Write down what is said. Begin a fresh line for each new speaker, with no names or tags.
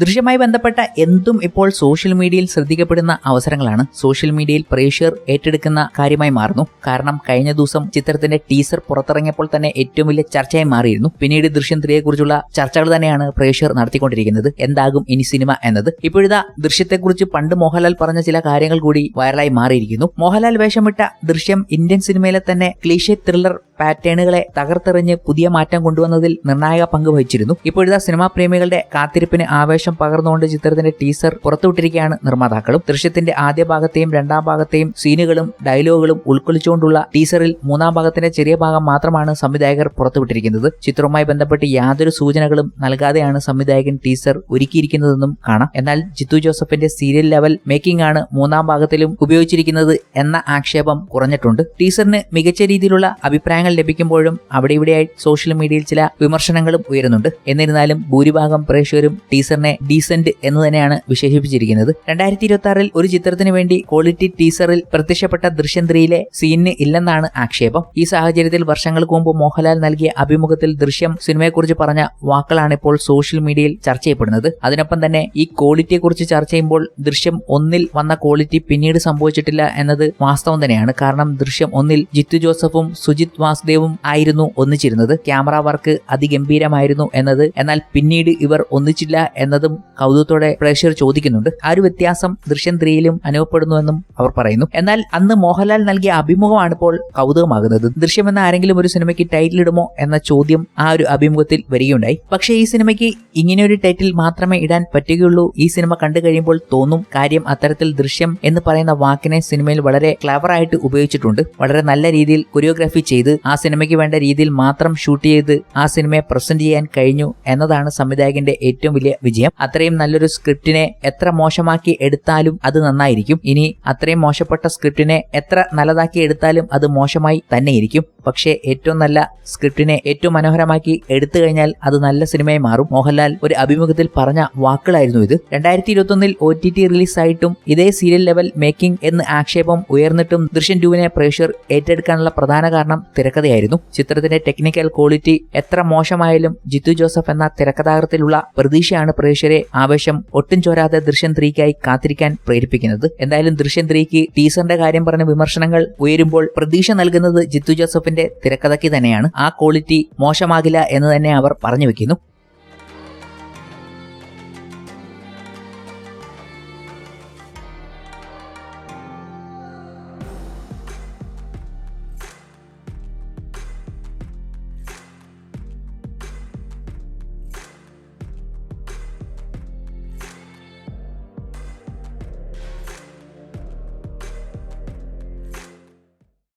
ദൃശ്യമായി ബന്ധപ്പെട്ട എന്തും ഇപ്പോൾ സോഷ്യൽ മീഡിയയിൽ ശ്രദ്ധിക്കപ്പെടുന്ന അവസരങ്ങളാണ്. സോഷ്യൽ മീഡിയയിൽ പ്രേക്ഷകർ ഏറ്റെടുക്കുന്ന കാര്യമായി മാറുന്നു. കാരണം കഴിഞ്ഞ ദിവസം ചിത്രത്തിന്റെ ടീസർ പുറത്തിറങ്ങിയപ്പോൾ തന്നെ ഏറ്റവും വലിയ ചർച്ചയായി മാറിയിരുന്നു. പിന്നീട് ദൃശ്യം 3 കുറിച്ചുള്ള ചർച്ചകൾ തന്നെയാണ് പ്രേക്ഷകർ നടത്തിക്കൊണ്ടിരിക്കുന്നത്. എന്താകും ഇനി സിനിമ എന്നത്. ഇപ്പോഴിതാ ദൃശ്യത്തെക്കുറിച്ച് പണ്ട് മോഹൻലാൽ പറഞ്ഞ ചില കാര്യങ്ങൾ കൂടി വൈറലായി മാറിയിരിക്കുന്നു. മോഹൻലാൽ വേഷമിട്ട ദൃശ്യം ഇന്ത്യൻ സിനിമയിലെ തന്നെ ക്ലീഷേ ത്രില്ലർ പാറ്റേണുകളെ തകർത്തെറിഞ്ഞ് പുതിയ മാറ്റം കൊണ്ടുവന്നതിൽ നിർണായക പങ്ക് വഹിച്ചിരുന്നു. ഇപ്പോഴത്തെ സിനിമാ പ്രേമികളുടെ കാത്തിരിപ്പിന് ആവേശം പകർന്നുകൊണ്ട് ചിത്രത്തിന്റെ ടീസർ പുറത്തുവിട്ടിരിക്കുകയാണ് നിർമ്മാതാക്കളും. ദൃശ്യത്തിന്റെ ആദ്യ ഭാഗത്തെയും രണ്ടാം ഭാഗത്തെയും സീനുകളും ഡയലോഗുകളും ഉൾക്കൊള്ളിച്ചുകൊണ്ടുള്ള ടീസറിൽ മൂന്നാം ഭാഗത്തിന്റെ ചെറിയ ഭാഗം മാത്രമാണ് സംവിധായകർ പുറത്തുവിട്ടിരിക്കുന്നത്. ചിത്രവുമായി ബന്ധപ്പെട്ട് യാതൊരു സൂചനകളും നൽകാതെയാണ് സംവിധായകൻ ടീസർ ഒരുക്കിയിരിക്കുന്നതെന്നും കാണാം. എന്നാൽ ജിത്തു ജോസഫിന്റെ സീരിയൽ ലെവൽ മേക്കിംഗ് ആണ് മൂന്നാം ഭാഗത്തിലും ഉപയോഗിച്ചിരിക്കുന്നത് എന്ന ആക്ഷേപം കുറഞ്ഞിട്ടുണ്ട്. ടീസറിന് മികച്ച രീതിയിലുള്ള അഭിപ്രായങ്ങൾ ലഭിക്കുമ്പോഴും അവിടെ ഇവിടെയായി സോഷ്യൽ മീഡിയയിൽ ചില വിമർശനങ്ങളും ഉയരുന്നുണ്ട്. എന്നിരുന്നാലും ഭൂരിഭാഗം പ്രേക്ഷകരും ടീസറിനെ ഡീസന്റ് എന്ന് തന്നെയാണ് വിശേഷിപ്പിച്ചിരിക്കുന്നത്. 2026 ഒരു ചിത്രത്തിന് വേണ്ടി ക്വാളിറ്റി ടീസറിൽ പ്രത്യക്ഷപ്പെട്ട ദൃശ്യം 3 സീനിന് ഇല്ലെന്നാണ് ആക്ഷേപം. ഈ സാഹചര്യത്തിൽ വർഷങ്ങൾക്ക് മുമ്പ് മോഹൻലാൽ നൽകിയ അഭിമുഖത്തിൽ ദൃശ്യം സിനിമയെക്കുറിച്ച് പറഞ്ഞ വാക്കുകളാണ് ഇപ്പോൾ സോഷ്യൽ മീഡിയയിൽ ചർച്ച ചെയ്യപ്പെടുന്നത്. അതിനൊപ്പം തന്നെ ഈ ക്വാളിറ്റിയെക്കുറിച്ച് ചർച്ച ചെയ്യുമ്പോൾ ദൃശ്യം 1 വന്ന ക്വാളിറ്റി പിന്നീട് സംഭവിച്ചിട്ടില്ല എന്നത് വാസ്തവം തന്നെയാണ്. കാരണം ദൃശ്യം 1 ജിത്തു ജോസഫും സുജിത് വാസുദേവും ആയിരുന്നു ഒന്നിച്ചിരുന്നത്. ക്യാമറ വർക്ക് അതിഗംഭീരമായിരുന്നു എന്നത്. എന്നാൽ പിന്നീട് ഇവർ ഒന്നിച്ചില്ല എന്നതും കൗതുകത്തോടെ പ്രേക്ഷകർ ചോദിക്കുന്നുണ്ട്. ആ ഒരു വ്യത്യാസം ദൃശ്യം 3 അനുഭവപ്പെടുന്നുവെന്നും അവർ പറയുന്നു. എന്നാൽ അന്ന് മോഹൻലാൽ നൽകിയ അഭിമുഖമാണ് ഇപ്പോൾ കൗതുകമാകുന്നത്. ദൃശ്യം എന്ന ആരെങ്കിലും ഒരു സിനിമയ്ക്ക് ടൈറ്റിൽ ഇടുമോ എന്ന ചോദ്യം ആ ഒരു അഭിമുഖത്തിൽ വരികയുണ്ടായി. പക്ഷേ ഈ സിനിമയ്ക്ക് ഇങ്ങനെയൊരു ടൈറ്റിൽ മാത്രമേ ഇടാൻ പറ്റുകയുള്ളൂ. ഈ സിനിമ കണ്ടു കഴിയുമ്പോൾ തോന്നും. കാര്യം അത്തരത്തിൽ ദൃശ്യം എന്ന് പറയുന്ന വാക്കിനെ സിനിമയിൽ വളരെ ക്ലവർ ആയിട്ട് ഉപയോഗിച്ചിട്ടുണ്ട്. വളരെ നല്ല രീതിയിൽ കൊറിയോഗ്രാഫി ചെയ്ത് ആ സിനിമയ്ക്ക് വേണ്ട രീതിയിൽ മാത്രം ഷൂട്ട് ചെയ്ത് ആ സിനിമയെ പ്രസന്റ് ചെയ്യാൻ കഴിഞ്ഞു എന്നതാണ് സംവിധായകന്റെ ഏറ്റവും വലിയ വിജയം. അത്രയും നല്ലൊരു സ്ക്രിപ്റ്റിനെ എത്ര മോശമാക്കി എടുത്താലും അത് നന്നായിരിക്കും. ഇനി അത്രയും മോശപ്പെട്ട സ്ക്രിപ്റ്റിനെ എത്ര നല്ലതാക്കി എടുത്താലും അത് മോശമായി തന്നെയിരിക്കും. പക്ഷേ ഏറ്റവും നല്ല സ്ക്രിപ്റ്റിനെ ഏറ്റവും മനോഹരമാക്കി എടുത്തു കഴിഞ്ഞാൽ അത് നല്ല സിനിമയായി മാറും. മോഹൻലാൽ ഒരു അഭിമുഖത്തിൽ പറഞ്ഞ വാക്കുകളായിരുന്നു ഇത്. 2021 OTT റിലീസായിട്ടും ഇതേ സീരിയൽ ലെവൽ മേക്കിംഗ് എന്ന് ആക്ഷേപം ഉയർന്നിട്ടും ദൃശ്യം 2 പ്രേക്ഷകർ ഏറ്റെടുക്കാനുള്ള പ്രധാന കാരണം തിരക്കഥയായിരുന്നു. ചിത്രത്തിന്റെ ടെക്നിക്കൽ ക്വാളിറ്റി എത്ര മോശമായാലും ജിത്തു ജോസഫ് എന്ന തിരക്കഥാകൃത്തിലുള്ള പ്രതീക്ഷയാണ് പ്രേക്ഷകരെ ആവേശം ഒട്ടും ചോരാതെ ദൃശ്യം 3 കാത്തിരിക്കാൻ പ്രേരിപ്പിക്കുന്നത്. എന്തായാലും ദൃശ്യം 3 ടീസറിന്റെ കാര്യം പറഞ്ഞ വിമർശനങ്ങൾ ഉയരുമ്പോൾ പ്രതീക്ഷ നൽകുന്നത് ജിത്തു ജോസഫിന്റെ തിരക്കഥയ്ക്ക് തന്നെയാണ്. ആ ക്വാളിറ്റി മോശമാകില്ല എന്ന് തന്നെ അവർ പറഞ്ഞു വെക്കുന്നു.